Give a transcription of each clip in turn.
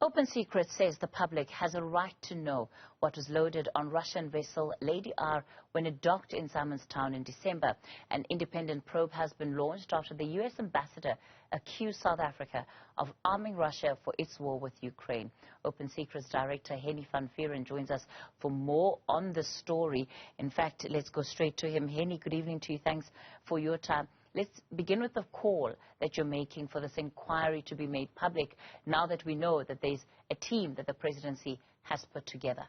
Open Secrets says the public has a right to know what was loaded on Russian vessel Lady R when it docked in Simonstown in December. An independent probe has been launched after the U.S. ambassador accused South Africa of arming Russia for its war with Ukraine. Open Secrets Director Hennie Van Vuuren joins us for more on the story. In fact, let's go straight to him. Hennie, good evening to you. Thanks for your time. Let's begin with the call that you're making for this inquiry to be made public now that we know that there's a team that the presidency has put together.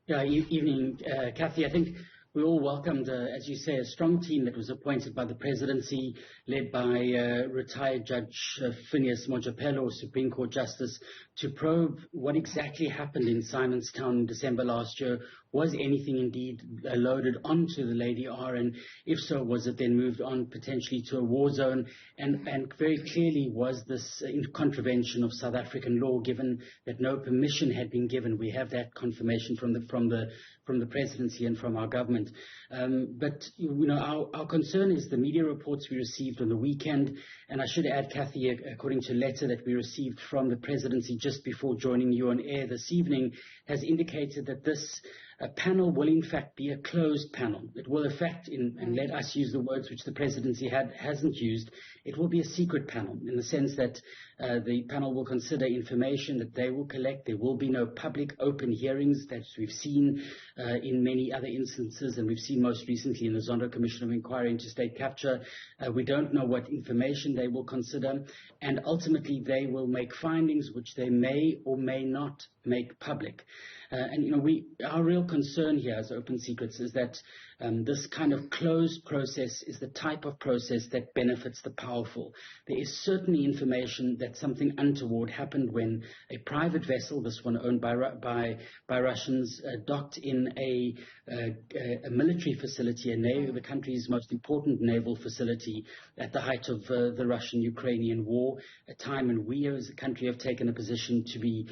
Yeah, evening, Kathy. I think we all welcomed, as you say, a strong team that was appointed by the presidency, led by retired Judge Phineas Mojapelo, Supreme Court Justice, to probe what exactly happened in Simonstown in December last year. Was anything indeed loaded onto the Lady R, and if so, was it then moved on potentially to a war zone? And very clearly, was this in contravention of South African law, given that no permission had been given? We have that confirmation from the presidency and from our government. But you know, our concern is the media reports we received on the weekend, and I should add, Kathy, according to a letter that we received from the presidency just before joining you on air this evening, has indicated that this panel will in fact be a closed panel. It will affect, and let us use the words which the presidency hasn't used, it will be a secret panel in the sense that the panel will consider information that they will collect. There will be no public open hearings that we've seen in many other instances, and we've seen most recently in the Zondo Commission of Inquiry into State Capture. We don't know what information they will consider, and ultimately they will make findings which they may or may not make public. And you know, our real concern here as Open Secrets is that this kind of closed process is the type of process that benefits the powerful. There is certainly information that something untoward happened when a private vessel, this one owned by Russians, docked in a military facility, the country's most important naval facility, at the height of the Russian-Ukrainian war, a time when we as a country have taken a position to be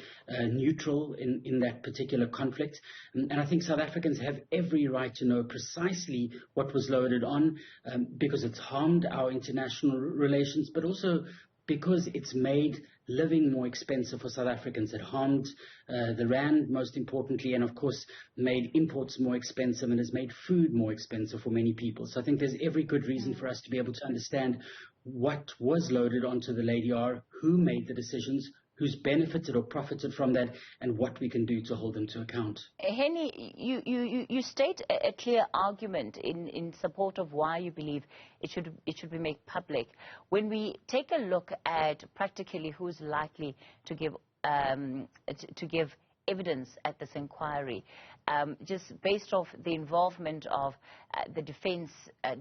neutral in that particular conflict. And I think South Africans have every right to know precisely what was loaded on, because it's harmed our international relations, but also because it's made living more expensive for South Africans. It harmed the rand, most importantly, and of course made imports more expensive and has made food more expensive for many people. So I think there's every good reason for us to be able to understand what was loaded onto the Lady R, who made the decisions, who's benefited or profited from that, and what we can do to hold them to account. Hennie, you state a clear argument in support of why you believe it should be made public. When we take a look at practically who's likely to give evidence at this inquiry, just based off the involvement of the Defense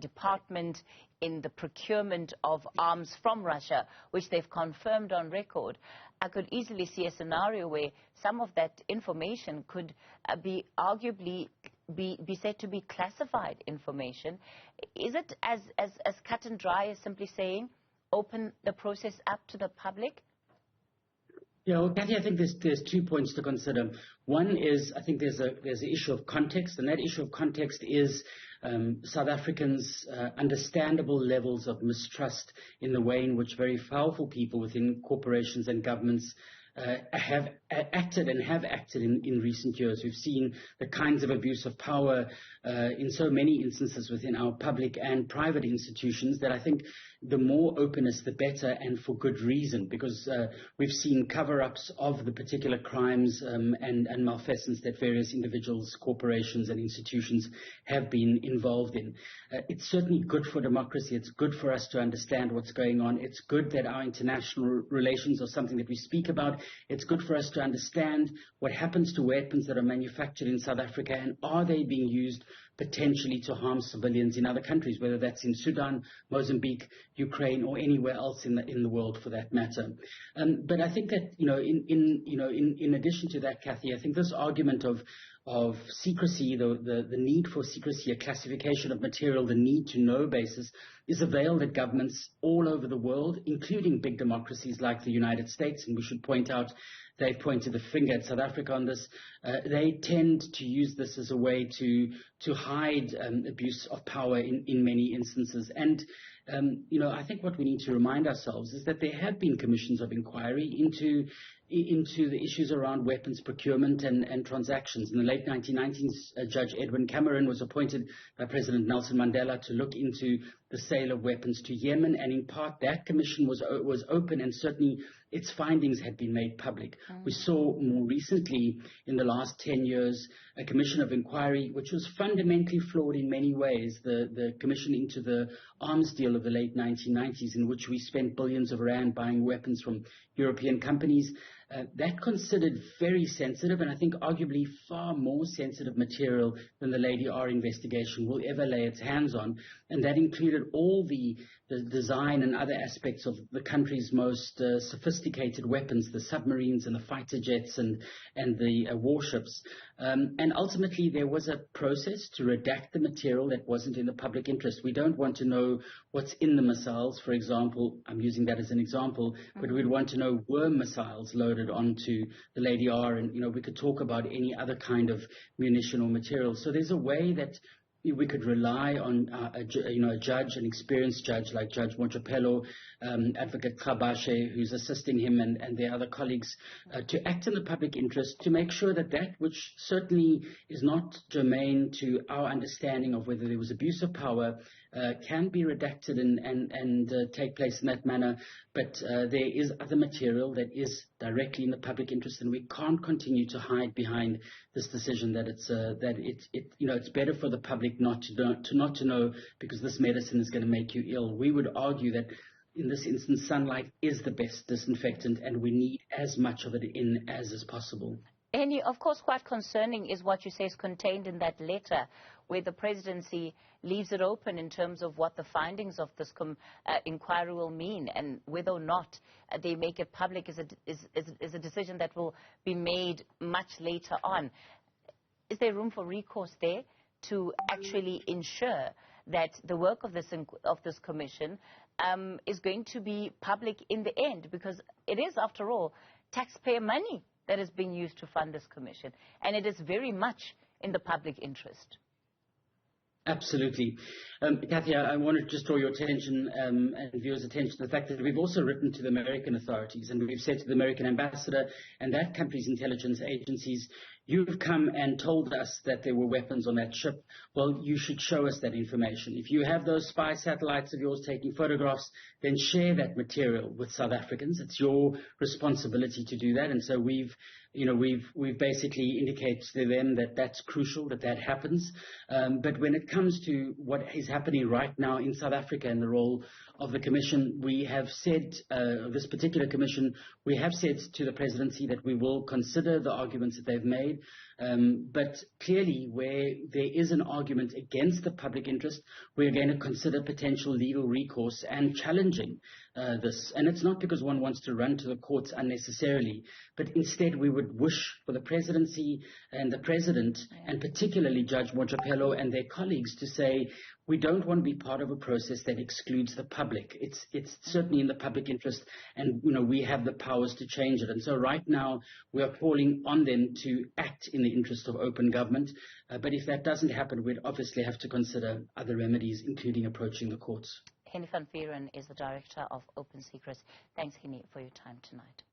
Department in the procurement of arms from Russia, which they've confirmed on record, I could easily see a scenario where some of that information could be arguably be said to be classified information. Is it as cut and dry as simply saying open the process up to the public? Yeah, well, Kathy, I think there's 2 points to consider. One is, I think there's an issue of context, and that issue of context is South Africans' understandable levels of mistrust in the way in which very powerful people within corporations and governments have acted in recent years. We've seen the kinds of abuse of power in so many instances within our public and private institutions that I think the more openness, the better, and for good reason, because we've seen cover-ups of the particular crimes and malfeasance that various individuals, corporations, and institutions have been involved in. It's certainly good for democracy. It's good for us to understand what's going on. It's good that our international relations are something that we speak about. It's good for us to understand what happens to weapons that are manufactured in South Africa, and are they being used potentially to harm civilians in other countries, whether that's in Sudan, Mozambique, Ukraine, or anywhere else in the world for that matter. But I think that in addition to that, Kathy, I think this argument of secrecy, the need for secrecy, a classification of material, the need to know basis, is a veil that governments all over the world, including big democracies like the United States, and we should point out they've pointed the finger at South Africa on this, they tend to use this as a way to hide abuse of power in many instances. And I think what we need to remind ourselves is that there have been commissions of inquiry into the issues around weapons procurement and transactions. In the late 1990s, Judge Edwin Cameron was appointed by President Nelson Mandela to look into the sale of weapons to Yemen, and in part that commission was open, and certainly its findings had been made public. We saw more recently, in the last 10 years, a commission of inquiry which was fundamentally flawed in many ways, the commission into the arms deal of the late 1990s, in which we spent billions of rand buying weapons from European companies. That considered very sensitive, and I think arguably far more sensitive material than the Lady R investigation will ever lay its hands on, and that included all the design and other aspects of the country's most sophisticated weapons, the submarines and the fighter jets and the warships. And ultimately there was a process to redact the material that wasn't in the public interest. We don't want to know what's in the missiles, for example. I'm using that as an example, but we'd want to know, were missiles loaded onto the Lady R? And, we could talk about any other kind of munition or material. So there's a way that we could rely on a judge, an experienced judge like Judge Montepello, Advocate Khabashe, who's assisting him, and their other colleagues, to act in the public interest, to make sure that which certainly is not germane to our understanding of whether there was abuse of power can be redacted and take place in that manner. But there is other material that is directly in the public interest, and we can't continue to hide behind this decision that it's better for the public not to know because this medicine is going to make you ill. We would argue that in this instance, sunlight is the best disinfectant, and we need as much of it in as is possible. Hennie, of course, quite concerning is what you say is contained in that letter, where the presidency leaves it open in terms of what the findings of this inquiry will mean, and whether or not they make it public is a decision that will be made much later on. Is there room for recourse there to actually ensure that the work of this commission is going to be public in the end? Because it is, after all, taxpayer money that is being used to fund this commission, and it is very much in the public interest. Absolutely. Kathy, I want to just draw your attention and viewers' attention to the fact that we've also written to the American authorities, and we've said to the American ambassador and that country's intelligence agencies, you've come and told us that there were weapons on that ship. Well, you should show us that information. If you have those spy satellites of yours taking photographs, then share that material with South Africans. It's your responsibility to do that. And so we've basically indicated to them that that's crucial, that happens. But when it comes to what is happening right now in South Africa and the role of the Commission, we have said, this particular Commission, we have said to the Presidency that we will consider the arguments that they've made. But clearly, where there is an argument against the public interest, we're going to consider potential legal recourse and challenging this. And it's not because one wants to run to the courts unnecessarily, but instead we would wish for the Presidency and the President, and particularly Judge Montepello and their colleagues, to say, we don't want to be part of a process that excludes the public. It's certainly in the public interest, and we have the powers to change it. And so right now we are calling on them to act in the interest of open government. But if that doesn't happen, we'd obviously have to consider other remedies, including approaching the courts. Hennie Van Vuuren is the Director of Open Secrets. Thanks, Hennie, for your time tonight.